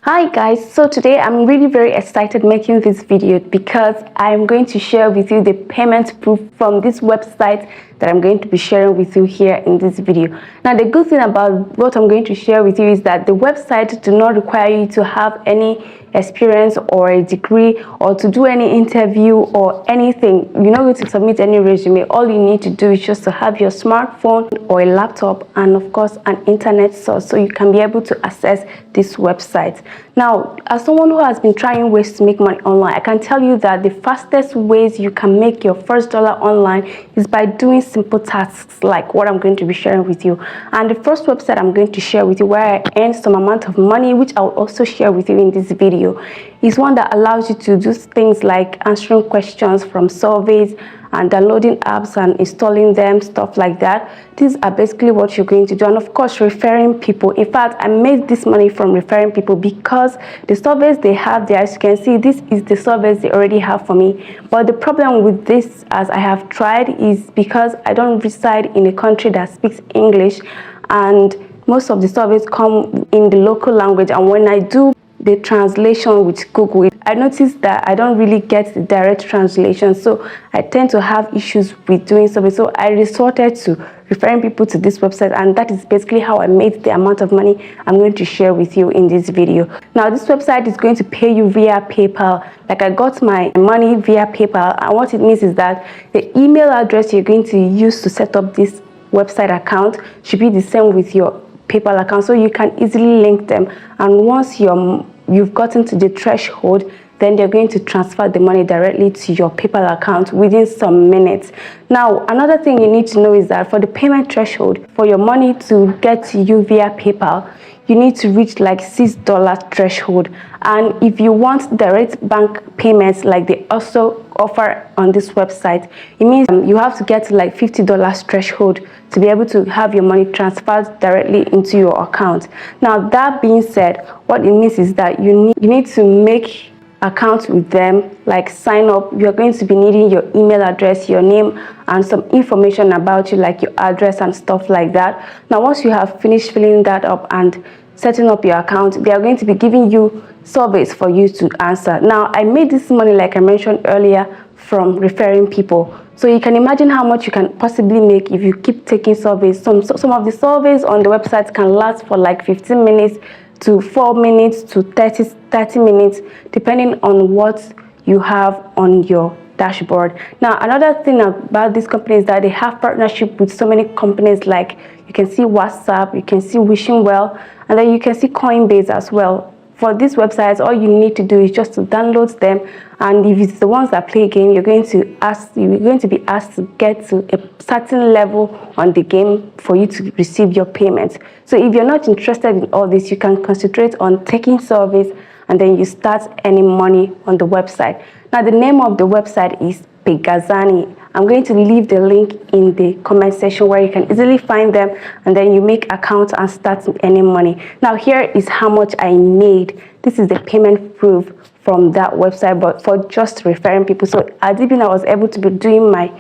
Hi guys, so today I'm really very excited making this video because I'm going to share with you the payment proof from this website that I'm going to be sharing with you here in this video. Now the good thing about what I'm going to share with you is that the website do not require you to have any experience or a degree or to do any interview or anything. You're not going to submit any resume. All you need to do is just to have your smartphone or a laptop and of course an internet source so you can be able to access this website. Now, as someone who has been trying ways to make money online, I can tell you that the fastest ways you can make your first dollar online is by doing simple tasks like what I'm going to be sharing with you. And the first website I'm going to share with you where I earn some amount of money, which I'll also share with you in this video, is one that allows you to do things like answering questions from surveys and downloading apps and installing them, stuff like that. These are basically what you're going to do. And of course, referring people. In fact, I made this money from referring people because the surveys they have there, as you can see, this is the surveys they already have for me. But the problem with this, as I have tried, is because I don't reside in a country that speaks English, and most of the surveys come in the local language, and when I do the translation with Google, I noticed that I don't really get the direct translation, so I tend to have issues with doing so. So I resorted to referring people to this website, and that is basically how I made the amount of money I'm going to share with you in this video. Now this website is going to pay you via PayPal. Like I got my money via PayPal, and what it means is that the email address you're going to use to set up this website account should be the same with your PayPal account, so you can easily link them. And once you've gotten to the threshold, then they're going to transfer the money directly to your PayPal account within some minutes. Now, another thing you need to know is that for the payment threshold, for your money to get to you via PayPal, you need to reach like $6 threshold. And if you want direct bank payments like they also offer on this website, it means you have to get to like $50 threshold to be able to have your money transferred directly into your account. Now that being said, what it means is that you need to make accounts with them, like sign up. You're going to be needing your email address, your name, and some information about you like your address and stuff like that. Now once you have finished filling that up and setting up your account, they are going to be giving you surveys for you to answer. Now I made this money, like I mentioned earlier, from referring people, so you can imagine how much you can possibly make if you keep taking surveys. Some of the surveys on the website can last for like 15 minutes to 4 minutes to 30 minutes, depending on what you have on your dashboard. Now another thing about this company is that they have partnership with so many companies, like you can see WhatsApp, you can see Wishing Well, and then you can see Coinbase as well. For these websites, all you need to do is just to download them, and if it's the ones that play a game, you're going to be asked to get to a certain level on the game for you to receive your payments. So if you're not interested in all this, you can concentrate on taking surveys, and then you start earning money on the website. Now the name of the website is Pagazani. I'm going to leave the link in the comment section where you can easily find them, and then you make accounts and start earning money. Now here is how much I made. This is the payment proof from that website, but for just referring people. So had it been I was able to be doing my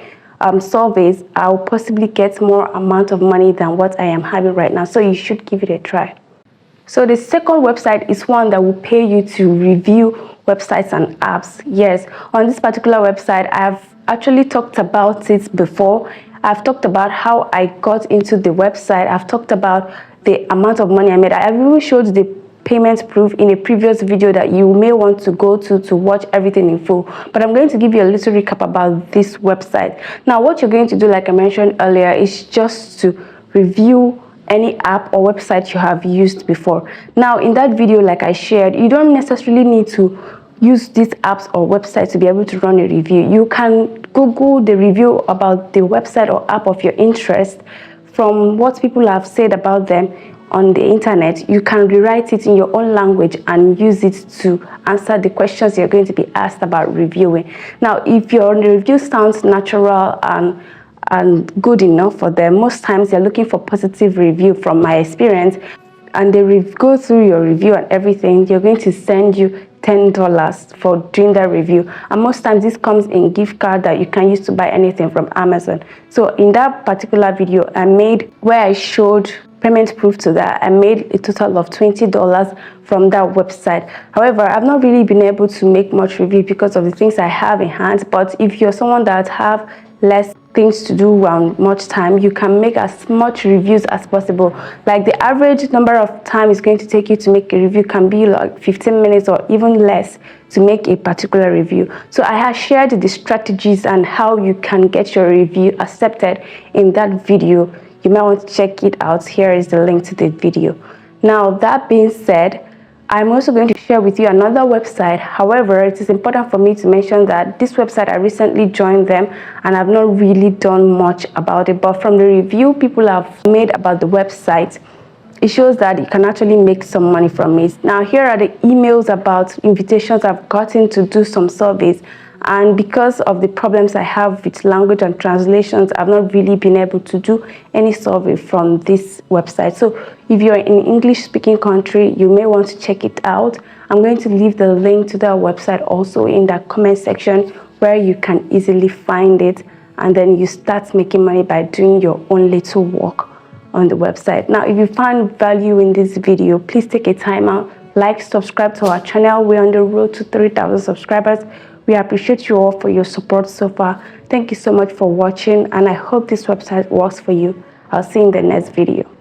surveys, I'll possibly get more amount of money than what I am having right now. So you should give it a try. So the second website is one that will pay you to review websites and apps. Yes, on this particular website, I've actually talked about it before. I've talked about how I got into the website. I've talked about the amount of money I made. I've even showed the payment proof in a previous video that you may want to go to watch everything in full. But I'm going to give you a little recap about this website. Now, what you're going to do, like I mentioned earlier, is just to review any app or website you have used before. Now in that video, like I shared, you don't necessarily need to use these apps or websites to be able to run a review. You can Google the review about the website or app of your interest from what people have said about them on the internet. You can rewrite it in your own language and use it to answer the questions you're going to be asked about reviewing. Now if your review sounds natural and good enough for them, most times they're looking for positive review from my experience, and they go through your review and everything, they're going to send you $10 for doing that review. And most times this comes in gift card that you can use to buy anything from Amazon. So in that particular video I made, where I showed payment proof to that. I made a total of $20 from that website. However, I've not really been able to make much review because of the things I have in hand. But if you're someone that have less things to do around much time, you can make as much reviews as possible. Like the average number of time it's going to take you to make a review can be like 15 minutes or even less to make a particular review. So I have shared the strategies and how you can get your review accepted in that video. You might want to check it out. Here is the link to the video. Now, that being said, I'm also going to share with you another website. However, it is important for me to mention that this website, I recently joined them and I've not really done much about it. But from the review people have made about the website, it shows that you can actually make some money from it. Now, here are the emails about invitations I've gotten to do some surveys. And because of the problems I have with language and translations, I've not really been able to do any survey from this website. So if you're in an English-speaking country, you may want to check it out. I'm going to leave the link to that website also in the comment section where you can easily find it. And then you start making money by doing your own little work on the website. Now, if you found value in this video, please take a time out, like, subscribe to our channel. We're on the road to 3,000 subscribers. We appreciate you all for your support so far. Thank you so much for watching, and I hope this website works for you. I'll see you in the next video.